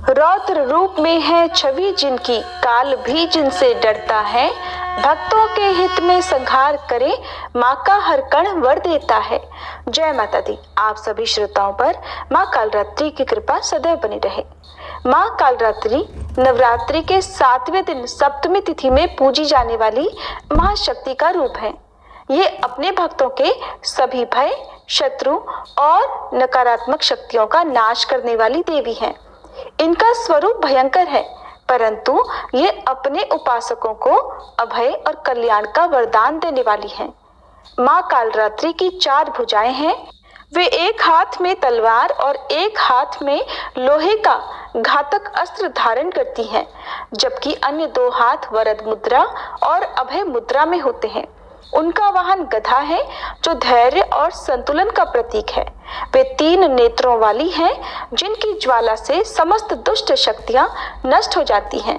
रौद्र रूप में है छवि जिनकी, काल भी जिनसे डरता है। भक्तों के हित में संहार करे, माँ का हर कण वर देता है। जय माता दी। आप सभी श्रोताओं पर माँ कालरात्रि की कृपा सदैव बनी रहे। माँ कालरात्रि नवरात्रि के 7वें दिन सप्तमी तिथि में पूजी जाने वाली महाशक्ति का रूप है। ये अपने भक्तों के सभी भय, शत्रु और नकारात्मक शक्तियों का नाश करने वाली देवी है। इनका स्वरूप भयंकर है, परंतु ये अपने उपासकों को अभय और कल्याण का वरदान देने वाली हैं। माँ कालरात्रि की 4 भुजाएं हैं। वे एक हाथ में तलवार और एक हाथ में लोहे का घातक अस्त्र धारण करती हैं, जबकि अन्य 2 हाथ वरद मुद्रा और अभय मुद्रा में होते हैं। उनका वाहन गधा है, जो धैर्य और संतुलन का प्रतीक है। वे 3 नेत्रों वाली हैं, जिनकी ज्वाला से समस्त दुष्ट शक्तियां नष्ट हो जाती हैं।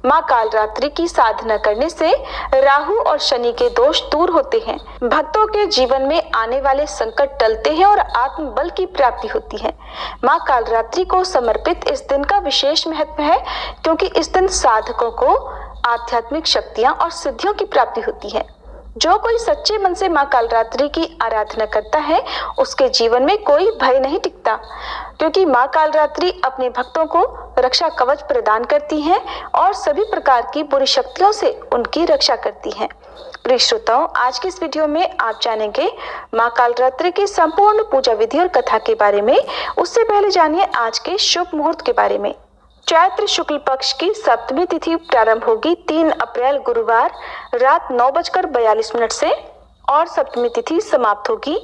माँ कालरात्रि की साधना करने से राहु और शनि के दोष दूर होते हैं। भक्तों के जीवन में आने वाले संकट टलते हैं और आत्मबल की प्राप्ति होती है। माँ कालरात्रि को समर्पित इस दिन का विशेष महत्व है, क्योंकि इस दिन साधकों को आध्यात्मिक शक्तियां और सिद्धियों की प्राप्ति होती है। जो कोई सच्चे मन से माँ कालरात्रि की आराधना करता है, उसके जीवन में कोई भय नहीं टिकता, क्योंकि माँ कालरात्रि अपने भक्तों को रक्षा कवच प्रदान करती हैं और सभी प्रकार की बुरी शक्तियों से उनकी रक्षा करती हैं। प्रिय श्रोताओं, आज के इस वीडियो में आप जानेंगे माँ कालरात्रि की संपूर्ण पूजा विधि और कथा के बारे में। उससे पहले जानिए आज के शुभ मुहूर्त के बारे में। चैत्र शुक्ल पक्ष की सप्तमी तिथि प्रारंभ होगी 3 अप्रैल गुरुवार रात 9:42 से और सप्तमी तिथि समाप्त होगी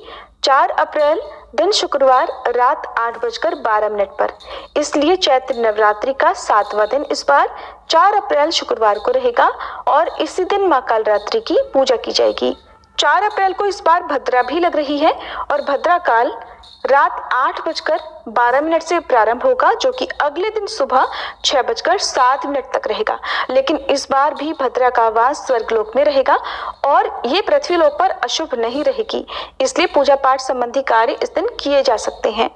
4 अप्रैल दिन शुक्रवार रात 8:12 पर। इसलिए चैत्र नवरात्रि का 7वां दिन इस बार 4 अप्रैल शुक्रवार को रहेगा और इसी दिन माँ कालरात्रि की पूजा की जाएगी। 4 अप्रैल को इस बार भद्रा भी लग रही है और भद्रा काल रात 8:12 से प्रारंभ होगा, जो कि अगले दिन सुबह 6:07 तक रहेगा। लेकिन इस बार भी भद्रा का वास स्वर्गलोक में रहेगा और ये पृथ्वीलोक पर अशुभ नहीं रहेगी, इसलिए पूजा पाठ संबंधी कार्य इस दिन किए जा सकते हैं।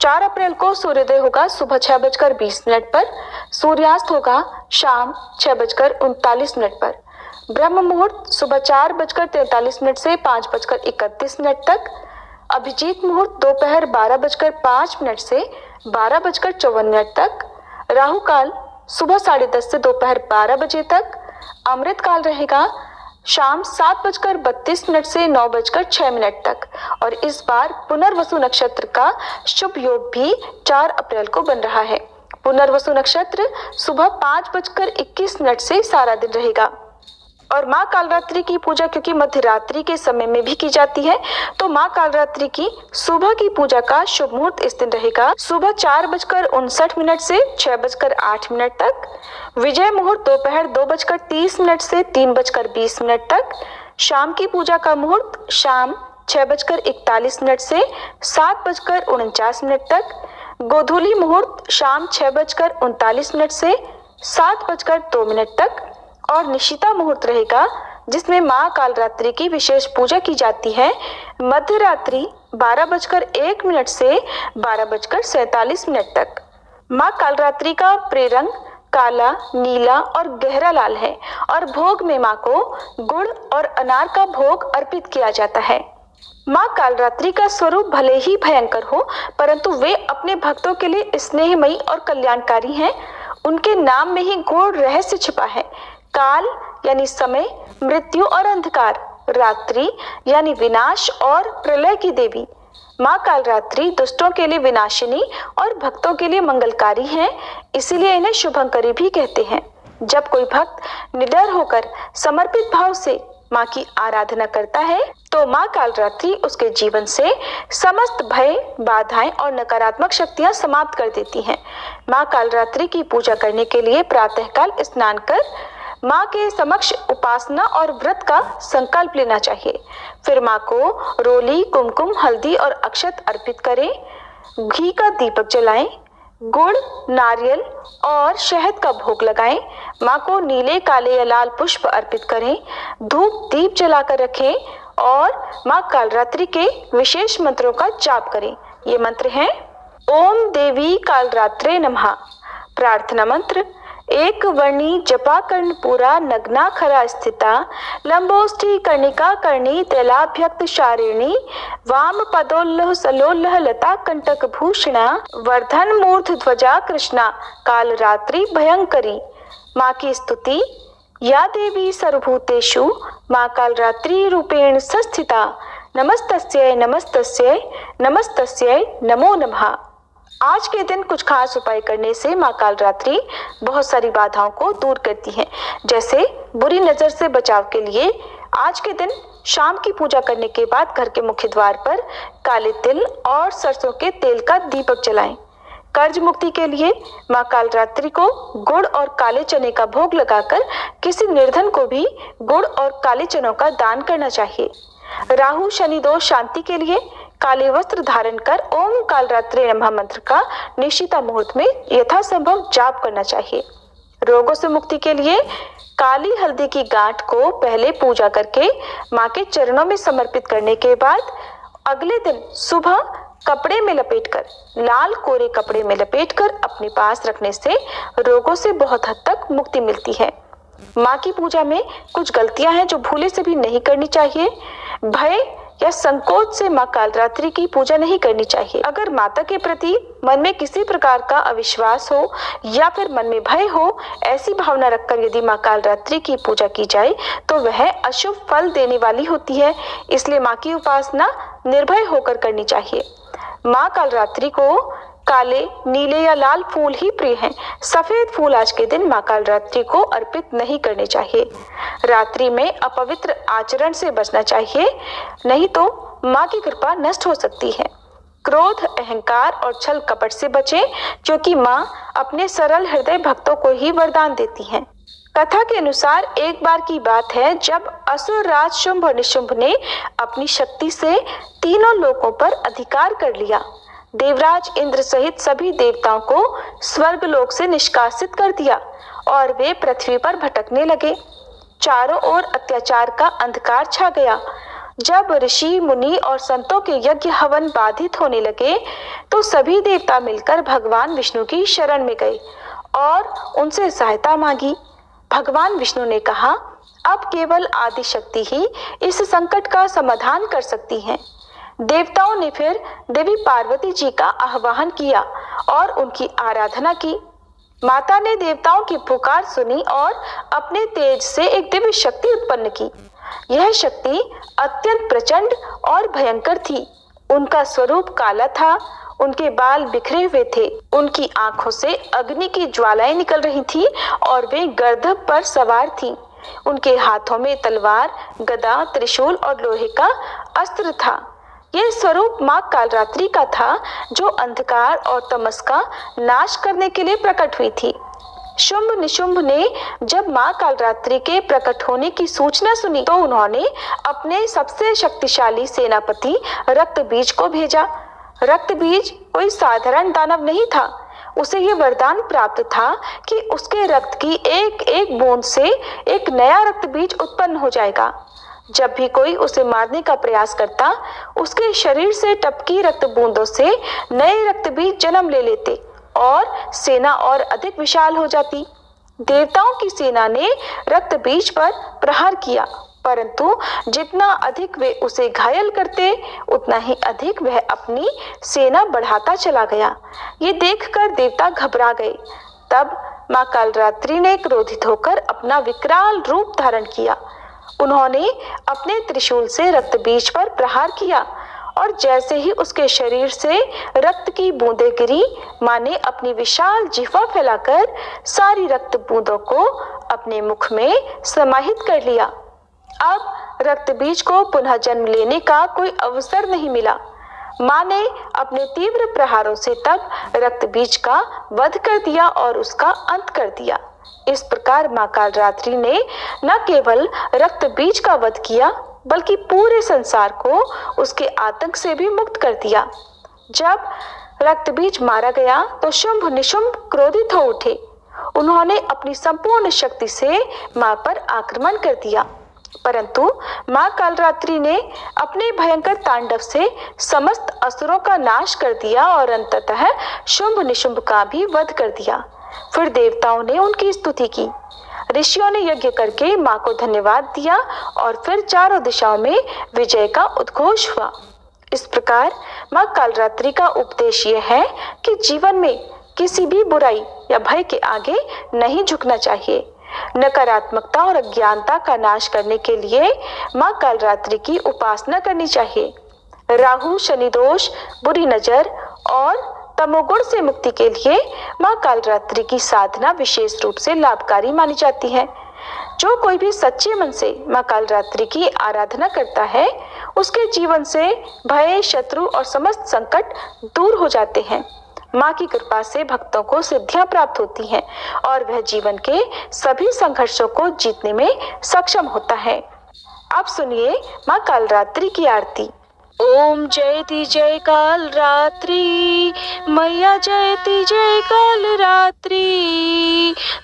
4 अप्रैल को सूर्योदय होगा सुबह 6:20 पर, सूर्यास्त होगा शाम 6:39 पर। ब्रह्म मुहूर्त सुबह 4:43 से 5:31 तक। अभिजीत मुहूर्त दोपहर 12:05 से 12:54 तक। राहु काल सुबह 10:30 से दोपहर 12 बजे तक। अमृत काल रहेगा शाम 7:32 से 9:06 तक। और इस बार पुनर्वसु नक्षत्र का शुभ योग भी 4 अप्रैल को बन रहा है। पुनर्वसु नक्षत्र सुबह 5:21 से सारा दिन रहेगा। और माँ कालरात्रि की पूजा क्योंकि मध्य रात्रि के समय में भी की जाती है, तो माँ कालरात्रि की सुबह की पूजा का शुभ मुहूर्त इस दिन रहेगा सुबह 4:59 से 6:08 तक। विजय मुहूर्त दोपहर 2:30 से 3:20 तक। शाम की पूजा का मुहूर्त शाम 6:41 से 7:49 तक। गोधूली मुहूर्त शाम 6:39 से 7:02 तक। और निशिता मुहूर्त रहेगा, जिसमें माँ कालरात्रि की विशेष पूजा की जाती है, मध्य रात्रि 12:01 से 12:47 तक। माँ कालरात्रि का प्रेरंग काला, नीला और गहरा लाल है और भोग में माँ को गुड़ और अनार का भोग अर्पित किया जाता है। माँ कालरात्रि का स्वरूप भले ही भयंकर हो, परंतु वे अपने भक्तों के लिए स्नेहमयी और कल्याणकारी हैं। उनके नाम में ही गूढ़ रहस्य छिपा है। काल यानी समय, मृत्यु और अंधकार, रात्रि यानी विनाश और प्रलय की देवी। माँ कालरात्रि दुष्टों के लिए विनाशिनी और भक्तों के लिए मंगलकारी हैं, इसीलिए इन्हें शुभंकरी भी कहते हैं। जब कोई भक्त निडर होकर समर्पित भाव से माँ की आराधना करता है, तो माँ कालरात्रि उसके जीवन से समस्त भय, बाधाएं और नकारात्मक शक्तियां समाप्त कर देती हैं। माँ कालरात्रि की पूजा करने के लिए प्रातःकाल स्नान कर माँ के समक्ष उपासना और व्रत का संकल्प लेना चाहिए। फिर माँ को रोली, कुमकुम, हल्दी और अक्षत अर्पित करें। घी का दीपक जलाएं। गुड़, नारियल और शहद का भोग लगाएं। माँ को नीले, काले या लाल पुष्प अर्पित करें। धूप दीप जलाकर रखें और माँ कालरात्रि के विशेष मंत्रों का जाप करें। ये मंत्र हैं: ओम देवी कालरात्रे नमः। प्रार्थना मंत्र। एक वर्णी जपा कर्णपुरा नग्ना खरा स्थिता लंबोष्ठी कर्णिका कर्णी त्रैलाभ्यक्त शारिणी वाम पदोल्लह सलोल्लह लता कंटक भूषणा वर्धन मूर्ध ध्वजा कृष्णा कालरात्रि भयंकरी। माँ की स्तुति। या देवी सर्वभूतेषु माँ कालरात्रि रूपेण संस्थिता नमस्तस्यै नमस्तस्यै नमस्तस्यै नमो नमः। आज के दिन कुछ खास उपाय करने से माँ कालरात्रि बहुत सारी बाधाओं को दूर करती है। जैसे बुरी नजर से बचाव के लिए आज के दिन शाम की पूजा करने के बाद घर के मुख्य द्वार पर काले तिल और सरसों के तेल का दीपक जलाएं। कर्ज मुक्ति के लिए माँ कालरात्रि को गुड़ और काले चने का भोग लगाकर किसी निर्धन को भी गुड़ और काले चनों का दान करना चाहिए। राहु शनि दोष शांति के लिए काले वस्त्र धारण कर ओम कालरात्रि नमः मंत्र का निशिता मुहूर्त में यथासंभव जाप करना चाहिए। रोगों से मुक्ति के लिए काली हल्दी की गांठ को पहले पूजा करके माँ के चरणों में समर्पित करने के बाद अगले दिन सुबह कपड़े में लपेटकर लाल कोरे कपड़े में लपेटकर अपने पास रखने से रोगों से बहुत हद तक मुक्ति मिलती है। माँ की पूजा में कुछ गलतियां हैं जो भूले से भी नहीं करनी चाहिए। भय या संकोच से माँ कालरात्रि की पूजा नहीं करनी चाहिए। अगर माता के प्रति मन में किसी प्रकार का अविश्वास हो या फिर मन में भय हो, ऐसी भावना रखकर यदि माँ कालरात्रि की पूजा की जाए तो वह अशुभ फल देने वाली होती है। इसलिए माँ की उपासना निर्भय होकर करनी चाहिए। माँ कालरात्रि को काले, नीले या लाल फूल ही प्रिय हैं। सफेद फूल आज के दिन माँ कालरात्रि को अर्पित नहीं करने चाहिए। रात्रि में अपवित्र आचरण से बचना चाहिए, नहीं तो माँ की कृपा नष्ट हो सकती है। क्रोध, अहंकार और छल कपट से बचें, क्योंकि माँ अपने सरल हृदय भक्तों को ही वरदान देती हैं। कथा के अनुसार एक बार की बात है जब असुर राज शुंभ और निशुंभ ने अपनी शक्ति से तीनों लोकों पर अधिकार कर लिया। देवराज इंद्र सहित सभी देवताओं को स्वर्ग लोक से निष्कासित कर दिया और वे पृथ्वी पर भटकने लगे। चारों ओर अत्याचार का अंधकार छा गया। जब ऋषि, मुनि और संतों के यज्ञ हवन बाधित होने लगे तो सभी देवता मिलकर भगवान विष्णु की शरण में गए और उनसे सहायता मांगी। भगवान विष्णु ने कहा, अब केवल आदि शक्ति ही इस संकट का समाधान कर सकती हैं। देवताओं ने फिर देवी पार्वती जी का आह्वान किया और उनकी आराधना की। माता ने देवताओं की पुकार सुनी और अपने तेज से एक दिव्य शक्ति उत्पन्न की। यह शक्ति अत्यंत प्रचंड और भयंकर थी। उनका स्वरूप काला था, उनके बाल बिखरे हुए थे, उनकी आंखों से अग्नि की ज्वालाएं निकल रही थी और वे गर्दभ पर सवार थी। उनके हाथों में तलवार, गदा, त्रिशूल और लोहे का अस्त्र था। यह स्वरूप माँ कालरात्रि का था, जो अंधकार और तमस का नाश करने के लिए प्रकट हुई थी। शुंभ निशुंभ ने जब माँ कालरात्रि के प्रकट होने की सूचना सुनी तो उन्होंने अपने सबसे शक्तिशाली सेनापति रक्तबीज को भेजा। रक्तबीज कोई साधारण दानव नहीं था। उसे ये वरदान प्राप्त था कि उसके रक्त की एक एक बूंद से एक नया रक्तबीज उत्पन्न हो जाएगा। जब भी कोई उसे मारने का प्रयास करता, उसके शरीर से टपकी रक्त बूंदों से नए रक्तबीज जन्म ले लेते और सेना और अधिक विशाल हो जाती। देवताओं की सेना ने रक्तबीज पर प्रहार किया, परंतु जितना अधिक वे उसे घायल करते, उतना ही अधिक वह अपनी सेना बढ़ाता चला गया। ये देखकर देवता घबरा गए। तब माँ कालरात्रि ने क्रोधित होकर अपना विकराल रूप धारण किया। उन्होंने अपने त्रिशूल से रक्तबीज पर प्रहार किया और जैसे ही उसके शरीर से रक्त की बूंदें गिरी, माँ ने अपनी विशाल जिह्वा फैलाकर सारी रक्त बूंदों को अपने मुख में समाहित कर लिया। अब रक्तबीज को पुनः जन्म लेने का कोई अवसर नहीं मिला। माँ ने अपने तीव्र प्रहारों से तब रक्तबीज का वध कर दिया और उसका अंत कर दिया। इस प्रकार माँ कालरात्रि ने न केवल रक्तबीज का वध किया, बल्कि पूरे संसार को उसके आतंक से भी मुक्त कर दिया। जब रक्तबीज मारा गया तो शुंभ निशुंभ क्रोधित हो उठे। उन्होंने अपनी संपूर्ण शक्ति से माँ पर आक्रमण कर दिया। परंतु मां कालरात्रि ने अपने भयंकर तांडव से समस्त असुरों का नाश कर दिया और अंततः शुंभ निशुंभ का भी वध कर दिया। फिर देवताओं ने उनकी स्तुति की, ऋषियों ने यज्ञ करके मां को धन्यवाद दिया और फिर चारों दिशाओं में विजय का उद्घोष हुआ। इस प्रकार मां कालरात्रि का उपदेश यह है कि जीवन में किसी भी बुराई या भय के आगे नहीं झुकना चाहिए। नकारात्मकता और अज्ञानता का नाश करने के लिए मां कालरात्रि की उपासना करनी चाहिए। राहु, शनि दोष, बुरी नजर और तमोगुण से मुक्ति के लिए मां कालरात्रि की साधना विशेष रूप से लाभकारी मानी जाती है। जो कोई भी सच्चे मन से मां कालरात्रि की आराधना करता है, उसके जीवन से भय, शत्रु और समस्त संकट दूर हो जाते हैं। मां की कृपा से भक्तों को सिद्धियां प्राप्त होती हैं और वह जीवन के सभी संघर्षों को जीतने में सक्षम होता है। अब सुनिए मां कालरात्रि की आरती। ओम जयति जय कालरात्रि, मैया जयति जय कालरात्रि,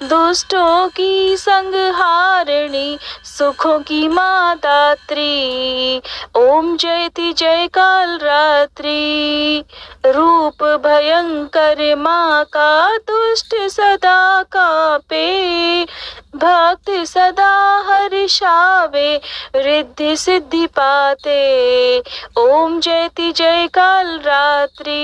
दुष्टों की संहारिणी, सुखों की मां दात्री। ओम जयति जय कालरात्रि, रूप भयंकर मां का दुष्ट सदा कापे, भक्त सदा हर्षावे, रिद्धि सिद्धि पाते। ओम जयति जय कालरात्रि,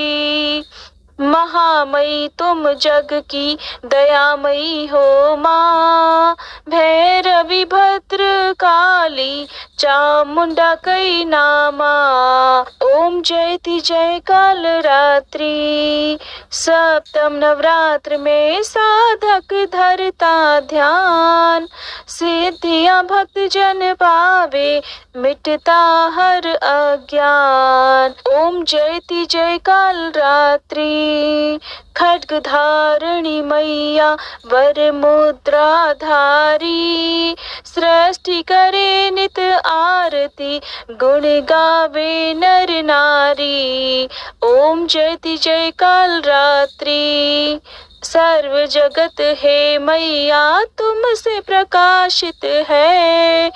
महामयी तुम जग की दयामयी हो माँ, भैरवी भद्र काली चामुंडा कई नामा। ओम जयति जय कालरात्रि, सप्तम नवरात्र में साधक धरता ध्यान, सिद्धियां भक्त जन पावे, मिटता हर अज्ञान। ओम जयति जय कालरात्रि, खड्ग धारणी मैया वर मुद्रा धारी, सृष्टि करे नित आरती, गुण गावे नर नारी। ओम जयति जय कालरात्रि, सर्व जगत है मैया तुमसे प्रकाशित है,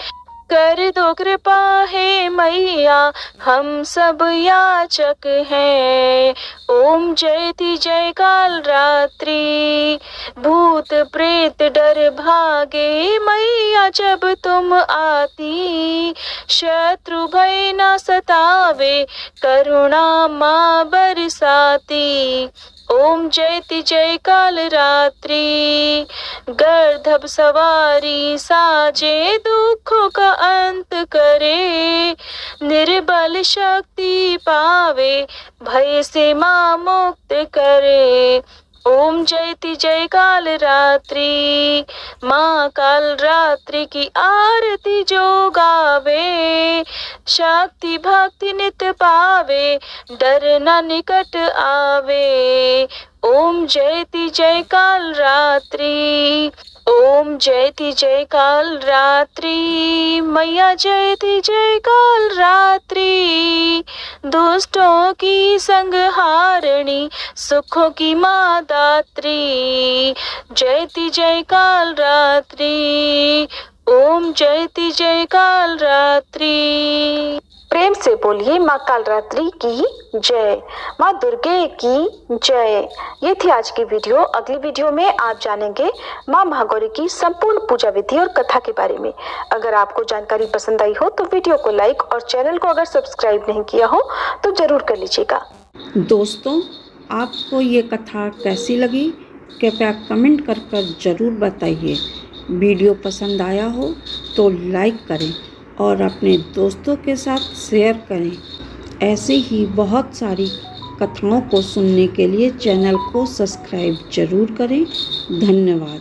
कर दो कृपा है मैया हम सब याचक हैं। ओम जयति जय कालरात्रि, भूत प्रेत डर भागे मैया जब तुम आती, शत्रु भय न सतावे करुणा माँ बरसाती। ओम जयति जय कालरात्रि, गर्दभ सवारी साजे दुखों का अंत करे, निर्बल शक्ति पावे भय से मां मुक्त करे। ओम जयति जय कालरात्रि, मां कालरात्रि की आरती जो गावे, शक्ति भक्ति नित पावे, डर न निकट आवे। ओम जयति जय कालरात्रि, ओम जयति जय कालरात्रि, मैया जयति जय कालरात्रि, दुष्टों की संहारिणी, सुखों की मां दात्री। जयति जय कालरात्रि, ओम जयति जय कालरात्रि। प्रेम से बोलिए मां कालरात्रि की जय, मां दुर्गे की जय। ये थी आज की वीडियो। अगली वीडियो में आप जानेंगे मां महागौरी की संपूर्ण पूजा विधि और कथा के बारे में। अगर आपको जानकारी पसंद आई हो तो वीडियो को लाइक और चैनल को अगर सब्सक्राइब नहीं किया हो तो जरूर कर लीजिएगा। दोस्तों, आपको ये कथा कैसी लगी कृपया कमेंट कर ज़रूर बताइए। वीडियो पसंद आया हो तो लाइक करें और अपने दोस्तों के साथ शेयर करें। ऐसे ही बहुत सारी कथाओं को सुनने के लिए चैनल को सब्सक्राइब ज़रूर करें। धन्यवाद।